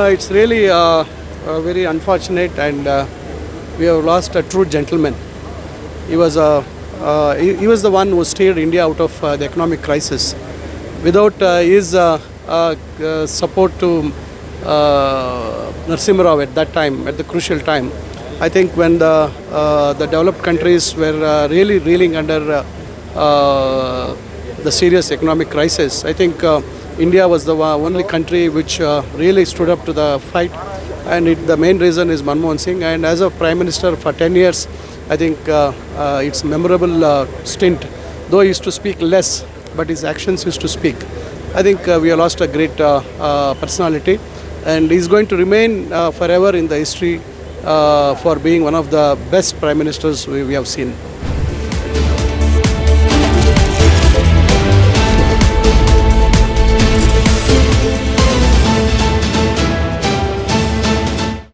It's really very unfortunate, and we have lost a true gentleman. He was he was the one who steered India out of the economic crisis. Without his support to Narasimha Rao at that time, at the crucial time, I think when the developed countries were really reeling under the serious economic crisis, I think India was the only country which really stood up to the fight, and the main reason is Manmohan Singh. And as a Prime Minister for 10 years, I think it's a memorable stint. Though he used to speak less, but his actions used to speak. I think we have lost a great personality, and he's going to remain forever in the history for being one of the best Prime Ministers we have seen.